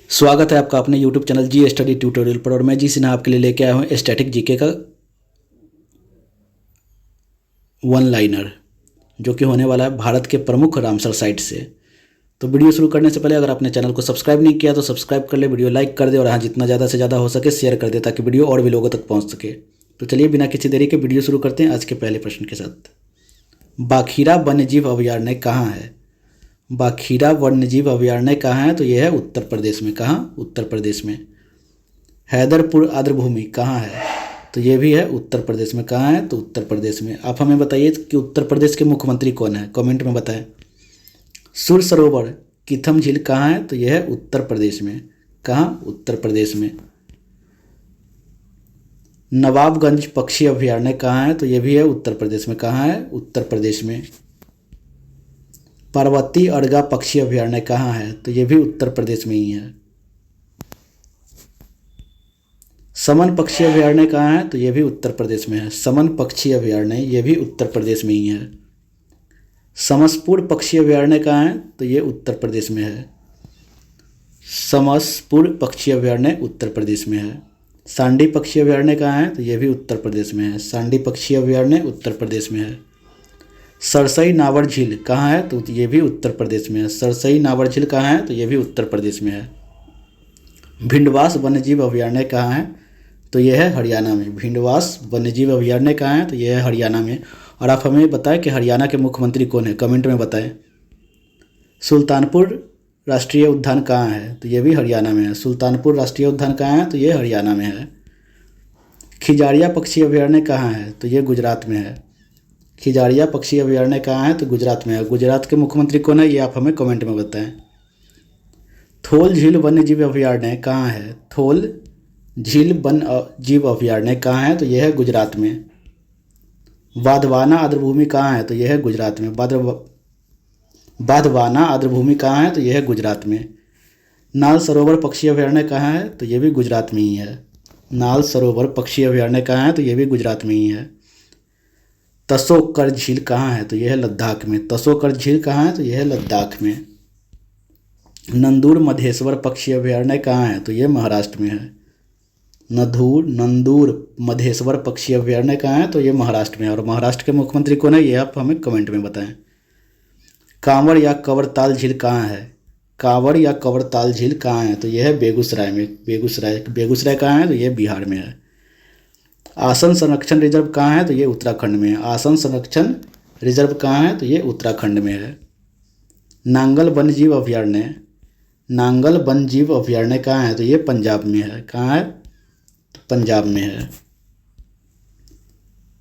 स्वागत है आपका अपने YouTube चैनल जी स्टडी ट्यूटोरियल पर। और मैं जी सिन्हा आपके लिए लेके आया हूँ स्टैटिक जीके का वन लाइनर, जो कि होने वाला है भारत के प्रमुख रामसर साइट से। तो वीडियो शुरू करने से पहले अगर आपने चैनल को सब्सक्राइब नहीं किया तो सब्सक्राइब कर ले, वीडियो लाइक कर दे और हाँ जितना ज़्यादा से ज़्यादा हो सके शेयर कर दे ताकि वीडियो और भी लोगों तक पहुँच सके। तो चलिए बिना किसी देरी के वीडियो शुरू करते हैं आज के पहले प्रश्न के साथ। बाखीरा वन्यजीव अभयारण्य कहाँ है? बाखीरा वन्यजीव अभयारण्य कहाँ है? तो यह है उत्तर प्रदेश में। कहाँ? उत्तर प्रदेश में। हैदरपुर आर्द्रभूमि कहाँ है? तो ये भी है उत्तर प्रदेश में। कहाँ है? तो उत्तर प्रदेश में। आप हमें बताइए कि उत्तर प्रदेश के मुख्यमंत्री कौन है, कमेंट में बताएं। सुर सरोवर किथम झील कहाँ है? तो यह है उत्तर प्रदेश में। कहाँ? उत्तर प्रदेश में। नवाबगंज पक्षी अभयारण्य कहाँ है? तो यह भी है उत्तर प्रदेश में। कहाँ है? उत्तर प्रदेश में। पार्वती अर्गा पक्षी अभयारण्य कहाँ है? तो यह भी उत्तर प्रदेश में ही है। समन पक्षी अभयारण्य कहाँ है? तो यह भी उत्तर प्रदेश में है। समन पक्षी अभयारण्य ये भी उत्तर प्रदेश में ही है। समसपुर पक्षी अभयारण्य कहाँ है? तो ये उत्तर प्रदेश में है। समसपुर पक्षी अभयारण्य उत्तर प्रदेश में है। सांडी पक्षी अभयारण्य कहाँ है? तो यह भी उत्तर प्रदेश में है। सांडी पक्षी अभयारण्य उत्तर प्रदेश में है। सरसई नावर झील कहाँ है? तो ये भी उत्तर प्रदेश में है। सरसई नावर झील कहाँ है? तो ये भी उत्तर प्रदेश में है। भिंडवास वन्यजीव अभयारण्य कहाँ है? तो यह है हरियाणा में। भिंडवास वन्यजीव अभयारण्य कहाँ है? तो यह है हरियाणा में। और आप हमें बताएं कि हरियाणा के मुख्यमंत्री कौन है, कमेंट में बताएं। सुल्तानपुर राष्ट्रीय उद्यान कहाँ है? तो यह भी हरियाणा में है। सुल्तानपुर राष्ट्रीय उद्यान कहाँ है? तो यह हरियाणा में है। खिजारिया पक्षी अभयारण्य कहाँ है? तो यह गुजरात में है। खिजारिया पक्षी अभयारण्य कहाँ है? तो गुजरात में है। गुजरात के मुख्यमंत्री कौन है, ये आप हमें कमेंट में बताएं। थोल झील वन्यजीव अभयारण्य कहाँ है? थोल झील वन जीव अभयारण्य कहाँ है? तो यह है गुजरात में। वाधवाना आर्द्रभूमि कहाँ है? तो यह है गुजरात में। वाधवाना आर्द्रभूमि कहाँ है? तो यह है गुजरात में। नाल सरोवर पक्षी अभयारण्य कहाँ है? तो यह भी गुजरात में ही है। नाल सरोवर पक्षी अभयारण्य कहाँ है? तो यह भी गुजरात में ही है। तसोकर झील कहाँ है? तो यह है लद्दाख में। तसोकर झील कहाँ है? तो यह है लद्दाख में। नंदूर मधेश्वर पक्षी अभयारण्य कहाँ है? तो यह महाराष्ट्र में है। नंदूर मधेश्वर पक्षी अभयारण्य कहाँ है? तो ये महाराष्ट्र में है। और महाराष्ट्र के मुख्यमंत्री कौन है, ये आप हमें कमेंट में बताएं। कांवड़ या कवरताल झील कहाँ है? कांवड़ या कवरताल झील कहाँ है? तो यह है बेगूसराय में। बेगूसराय कहाँ है? तो यह बिहार में है। आसन संरक्षण रिजर्व कहाँ है? तो ये उत्तराखंड में है। आसन संरक्षण रिजर्व कहाँ है? तो ये उत्तराखंड में है। नांगल वन्यजीव अभयारण्य कहाँ है? तो ये पंजाब में है। कहाँ है? पंजाब में है।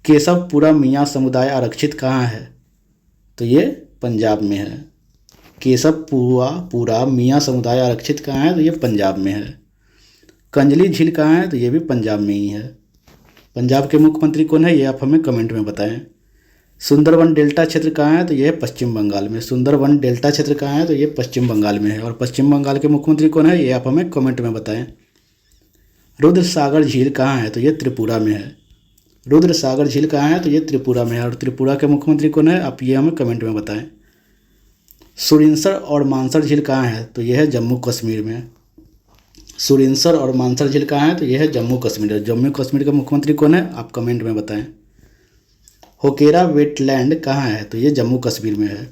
केशवपुरा मियाँ समुदाय आरक्षित कहाँ है? तो ये पंजाब में है। केशवपुरा मियाँ समुदाय आरक्षित कहाँ है? तो ये पंजाब में है। कंजली झील कहाँ है? तो ये भी पंजाब में ही है। पंजाब के मुख्यमंत्री कौन है, ये आप हमें कमेंट में बताएं। सुंदरवन डेल्टा क्षेत्र कहाँ है? तो ये पश्चिम बंगाल में। सुंदरवन डेल्टा क्षेत्र कहाँ है? तो ये पश्चिम बंगाल में है। और पश्चिम बंगाल के मुख्यमंत्री कौन है, ये आप हमें कमेंट में बताएं। रुद्र सागर झील कहाँ है? तो ये त्रिपुरा में है। रुद्र सागर झील कहाँ है? तो ये त्रिपुरा में है। और त्रिपुरा के मुख्यमंत्री कौन है, आप ये हमें कमेंट में बताएं। सुरिनसर और मानसर झील कहाँ है? तो यह है जम्मू कश्मीर में। सुरिनसर और मानसर झील कहाँ है? तो यह है जम्मू कश्मीर। जम्मू कश्मीर के मुख्यमंत्री कौन है, आप कमेंट में बताएं। होकेरा वेटलैंड कहाँ है? तो ये जम्मू कश्मीर में है।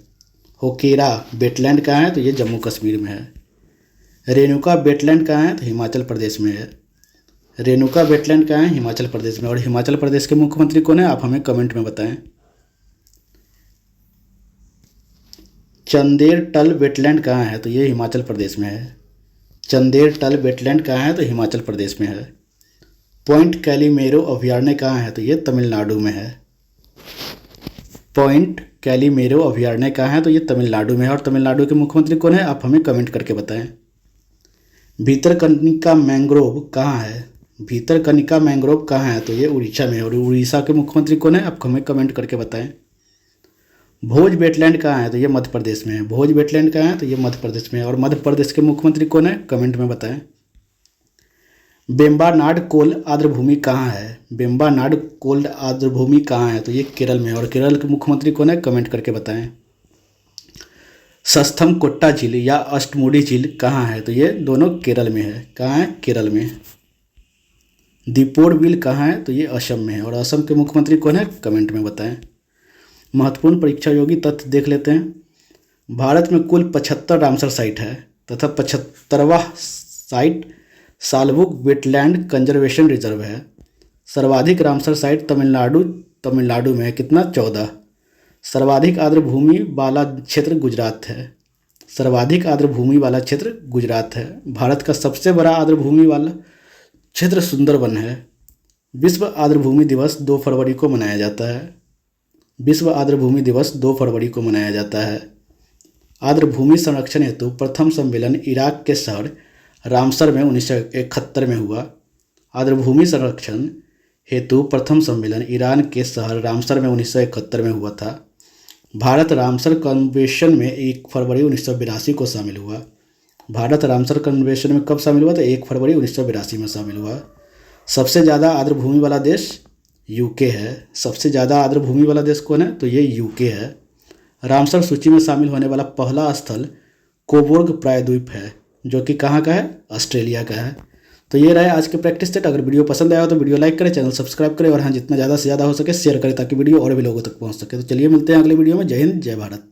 होकेरा वेटलैंड कहाँ है? तो ये जम्मू कश्मीर में है। रेणुका वेटलैंड कहाँ है? तो हिमाचल प्रदेश में है। रेणुका वेटलैंड कहाँ है? हिमाचल प्रदेश में। और हिमाचल प्रदेश के मुख्यमंत्री कौन है, आप हमें कमेंट में बताएं। चंदेर टल वेटलैंड कहाँ है? तो ये हिमाचल प्रदेश में है। चंदेर टल वेटलैंड कहाँ है? तो हिमाचल प्रदेश में है। पॉइंट कैलीमेरो अभयारण्य कहाँ है? तो ये तमिलनाडु में है। पॉइंट कैलीमेरो अभयारण्य कहाँ है? तो ये तमिलनाडु में है। और तमिलनाडु के मुख्यमंत्री कौन है, आप हमें कमेंट करके बताएं। भीतरकनिका मैंग्रोव कहाँ है? भीतरकनिका मैंग्रोव कहाँ है? तो ये उड़ीसा में है। और उड़ीसा के मुख्यमंत्री कौन है, आप हमें कमेंट करके बताएं। भोज वेटलैंड कहाँ है? तो ये मध्य प्रदेश में है। भोज वेटलैंड कहाँ है? तो ये मध्य प्रदेश में है। और मध्य प्रदेश के मुख्यमंत्री कौन है, कमेंट में बताएं। बेम्बानाड कोल आर्द्रभूमि कहाँ है? बेम्बानाड कोल आर्द्रभूमि कहाँ है? तो ये केरल में है। और केरल के मुख्यमंत्री कौन है, कमेंट करके बताएं। सस्थम कोट्टा झील या अष्टमुडी झील कहाँ है? तो ये दोनों केरल में है। कहाँ है? केरल में। दीपोर बिल कहाँ है? तो ये असम में है। और असम के मुख्यमंत्री कौन है? कमेंट में बताएं। महत्वपूर्ण परीक्षा योगी तथ्य देख लेते हैं। भारत में कुल 75 रामसर साइट है तथा 75वां साइट सालबुक वेटलैंड कंजर्वेशन रिजर्व है। सर्वाधिक रामसर साइट तमिलनाडु में है। कितना? 14। सर्वाधिक आर्द्र भूमि वाला क्षेत्र गुजरात है। सर्वाधिक आर्द्र भूमि वाला क्षेत्र गुजरात है। भारत का सबसे बड़ा आर्द्र भूमि वाला क्षेत्र सुंदरबन है। विश्व आर्द्र भूमि दिवस 2 फरवरी को मनाया जाता है। विश्व आर्द्र भूमि दिवस 2 फरवरी को मनाया जाता है। आर्द्र भूमि संरक्षण हेतु प्रथम सम्मेलन इराक के शहर रामसर में 1971 में हुआ। आर्द्र भूमि संरक्षण हेतु प्रथम सम्मेलन ईरान के शहर रामसर में 1971 में हुआ था। भारत रामसर कन्वेंशन में 1 फरवरी 1982 को शामिल हुआ। भारत रामसर कन्वेंशन में कब शामिल हुआ? तो 1 फरवरी 1982 में शामिल हुआ। सबसे ज़्यादा आर्द्र भूमि वाला देश यूके है। सबसे ज़्यादा आर्द्र भूमि वाला देश कौन है? तो ये यूके है। रामसर सूची में शामिल होने वाला पहला स्थल कोबोर्ग प्रायद्वीप है, जो कि कहाँ का है? ऑस्ट्रेलिया का है। तो ये रहे आज के प्रैक्टिस सेट। अगर वीडियो पसंद आया हो तो वीडियो लाइक करें, चैनल सब्सक्राइब करें और हाँ, जितना ज़्यादा से ज़्यादा हो सके शेयर करें ताकि वीडियो और भी लोगों तक पहुँच सके। तो चलिए मिलते हैं अगले वीडियो में। जय हिंद, जय भारत।